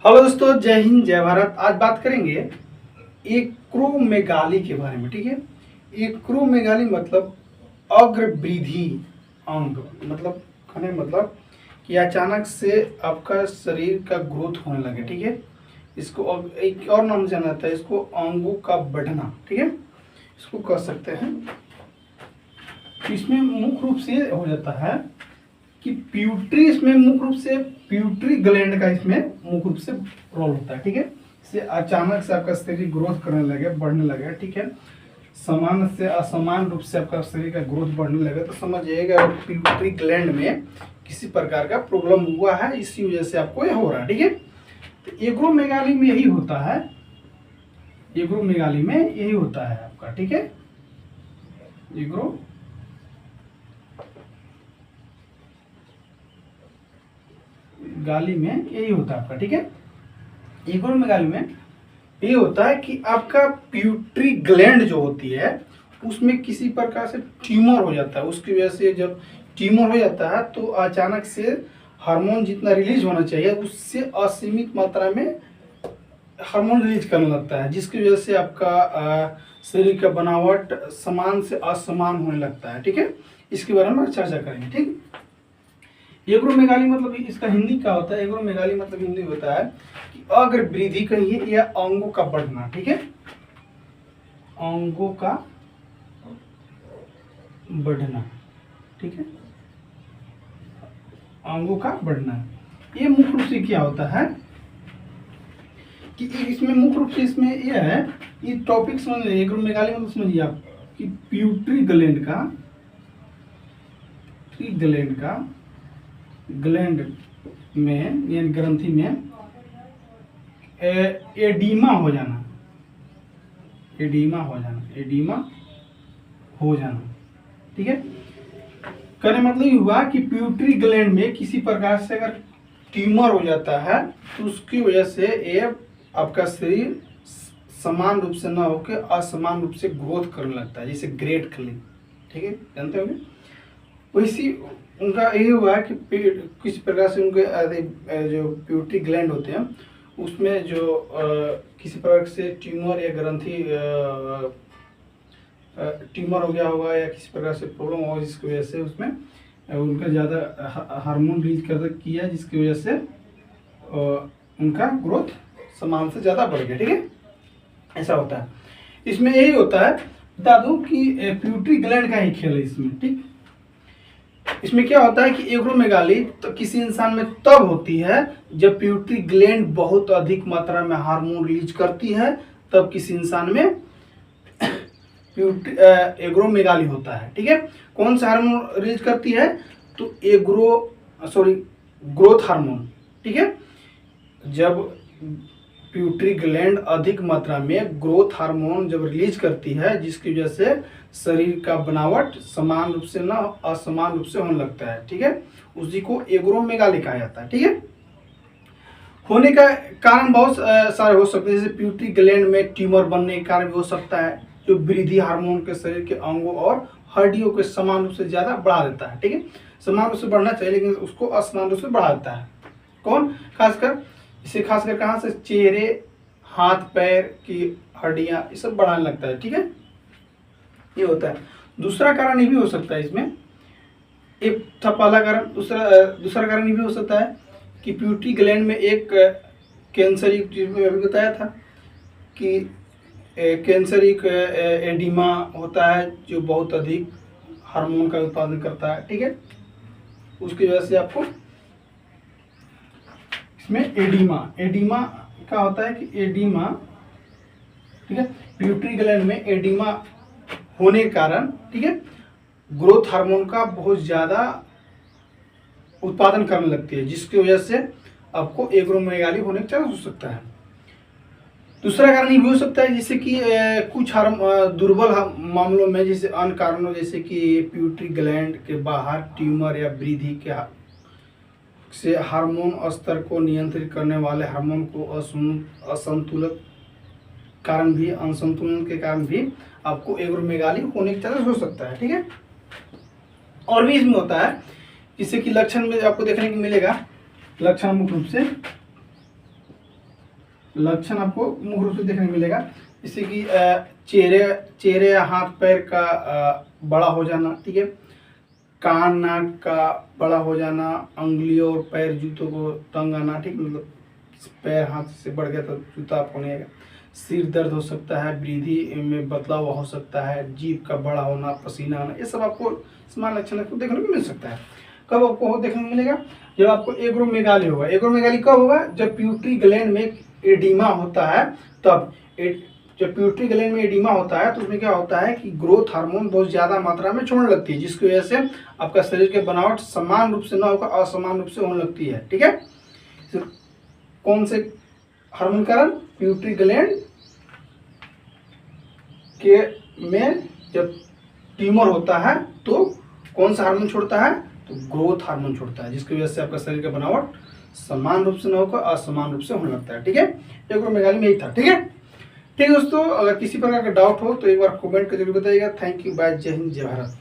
Hello दोस्तों, जय हिंद जय भारत। आज बात करेंगे एक्रोमेगाली के बारे में। ठीक है, एक्रोमेगाली मतलब अग्रवृद्धि अंग, मतलब कहने मतलब कि अचानक से आपका शरीर का ग्रोथ होने लगे। ठीक है, इसको एक और नाम जाना जाता है, इसको अंगों का बढ़ना। ठीक है, इसको कह सकते हैं। इसमें मुख्य रूप से हो जाता है कि प्यूटरी, इसमें मुख्य रूप से प्यूटरी ग्लैंड का इसमें मुख्य रूप से रोल होता है। ठीक है, इससे अचानक से आपका शरीर ग्रोथ करने लगे, बढ़ने लगे। ठीक है, समान से असमान रूप से आपका शरीर का ग्रोथ बढ़ने लगे तो समझिएगा प्यूटरी ग्लैंड में किसी प्रकार का प्रॉब्लम हुआ है, इसी वजह से आपको यह हो रहा है। ठीक है, तो एग्रोमेगाली में यही होता है, एग्रोमेगाली में यही होता है आपका। ठीक है, एग्रो गाली में यही होता है आपका। ठीक है, एग्रोमेगाली में ये होता है कि आपका प्यूटरी ग्लैंड जो होती है उसमें किसी प्रकार से ट्यूमर हो जाता है। उसकी वजह से जब ट्यूमर हो जाता है तो अचानक से हार्मोन जितना रिलीज होना चाहिए उससे असीमित मात्रा में हार्मोन रिलीज करने लगता है, जिसकी वजह से आपका शरीर का बनावट समान से असमान होने लगता है। ठीक है, इसके बारे में चर्चा करेंगे। ठीक, एग्रोमेगाली मतलब इसका हिंदी क्या होता है? एग्रोमेगाली मतलब हिंदी होता है कि अग्रवृद्धि कहिए या अंगों का बढ़ना। ठीक है, अंगों का बढ़ना। ठीक है, अंगों का बढ़ना। ये मुख्य रूप से क्या होता है कि इसमें मुख्य रूप से इसमें यह है, ये टॉपिक समझ लीजिए। एग्रोमेगाली मतलब समझिए आप कि प्यूटरी ग्लैंड में यानी ग्रंथि में एडीमा हो जाना, एडीमा हो जाना। ठीक है, कहने मतलब ये हुआ कि प्यूटरी ग्लैंड में किसी प्रकार से अगर ट्यूमर हो जाता है तो उसकी वजह से ये आपका शरीर समान रूप से न होकर असमान रूप से ग्रोथ करने लगता है, जैसे ग्रेट क्लिंग। ठीक है, जानते होंगे वैसी उनका ये हुआ है कि किस प्रकार से उनके जो प्यूटरी ग्लैंड होते हैं उसमें जो किसी प्रकार से ट्यूमर या ग्रंथि ट्यूमर हो गया होगा या किसी प्रकार से प्रॉब्लम होगा, जिसकी वजह से उसमें उनका ज़्यादा हार्मोन रिलीज कर किया, जिसकी वजह से उनका ग्रोथ समान से ज़्यादा बढ़ गया। ठीक है, ऐसा होता है। इसमें यही होता है, बता दूं कि प्यूटरी ग्लैंड का ही खेल है इसमें। ठीक, इसमें क्या होता है कि एग्रोमेगाली तो किसी इंसान में तब होती है जब प्यूटरी ग्लैंड बहुत अधिक मात्रा में हार्मोन रिलीज करती है, तब किसी इंसान में एग्रोमेगाली होता है। ठीक है, कौन सा हार्मोन रिलीज करती है? तो ग्रोथ हार्मोन। ठीक है, जब प्यूटरी ग्लैंड अधिक मात्रा में ग्रोथ हार्मोन जब रिलीज करती है, जिसकी वजह से शरीर का बनावट समान रूप से ना असमान रूप से होने लगता है। ठीक है, उसी को एग्रोमेगाली कहा जाता है। ठीक है, होने का कारण बहुत सारे हो सकते हैं, जैसे प्यूटरी ग्लैंड में ट्यूमर बनने के कारण भी हो सकता है, जो वृद्धि हार्मोन के शरीर के अंगों और हड्डियों के समान रूप से ज्यादा बढ़ा देता है। ठीक है, समान रूप से बढ़ना चाहिए लेकिन उसको असमान रूप से बढ़ा देता है। कौन? खासकर इसे खासकर कहाँ से? चेहरे, हाथ पैर की हड्डियां, ये सब बढ़ाने लगता है। ठीक है, ये होता है। दूसरा कारण ये भी हो सकता है, इसमें एक था पहला कारण, दूसरा कारण ये भी हो सकता है कि प्यूटरी ग्लैंड में एक कैंसर युक्त, जिसमें अभी बताया था कि कैंसर एक एडिमा होता है जो बहुत अधिक हार्मोन का उत्पादन करता है। ठीक है, उसकी वजह से आपको इसमें एडिमा क्या होता है कि एडिमा, ठीक है, प्यूटरी ग्लैंड में एडिमा होने के कारण, ठीक है, ग्रोथ हार्मोन का बहुत ज्यादा उत्पादन करने लगती है, जिसकी वजह से आपको एग्रोमेगाली होने का चांस हो सकता है। दूसरा कारण ये भी हो सकता है जैसे कि कुछ दुर्बल मामलों में, जैसे अन्य कारणों, जैसे कि प्यूटरी ग्लैंड के बाहर ट्यूमर या वृद्धि के से हार्मोन स्तर को नियंत्रित करने वाले हार्मोन को असंतुलित कारण भी, असंतुलन के कारण भी आपको एग्रोमेगाली होने का चांस हो सकता है। ठीक है, और भी इसमें होता है, जिससे कि लक्षण में आपको देखने को मिलेगा, लक्षण मुख्य रूप से लक्षण आपको मुख्य रूप से देखने को मिलेगा, जैसे कि चेहरे या हाथ पैर का बड़ा हो जाना, ठीक है, कान नाक का बड़ा हो जाना, उंगली और पैर जूतों को तंग आना, ठीक, मतलब पैर हाथ से बढ़ गया तो जूता आपको नहीं आएगा। सिर दर्द हो सकता है, वृद्धि में बदलाव हो सकता है, जीभ का बड़ा होना, पसीना आना, ये सब आपको सामान्य लक्षण आपको देखने को मिल सकता है। कब आपको देखने को मिलेगा? जब आपको एग्रोमेगाली होगा। एग्रोमेगाली कब होगा? जब प्यूटरी ग्लैंड में एडिमा होता है तब। जब प्यूटरी ग्लैंड में एडिमा होता है तो उसमें क्या होता है कि ग्रोथ हार्मोन बहुत ज़्यादा मात्रा में छोड़ने लगती है, जिसकी वजह से आपका शरीर के बनावट समान रूप से न होकर असमान रूप से होने लगती है, ठीक है। कौन से हार्मोन कारण? प्यूटरी ग्लैंड के में जब ट्यूमर होता है तो कौन सा हार्मोन छोड़ता है? तो ग्रोथ हार्मोन छोड़ता है, जिसकी वजह से आपका शरीर का बनावट समान रूप से न होकर असमान रूप से होने लगता है, ठीक है। एग्रोमेगाली में यही था, ठीक है। ठीक है दोस्तों, अगर किसी प्रकार का डाउट हो तो एक बार कमेंट करके जरूर बताइएगा। थैंक यू, बाय, जय हिंद, जय भारत।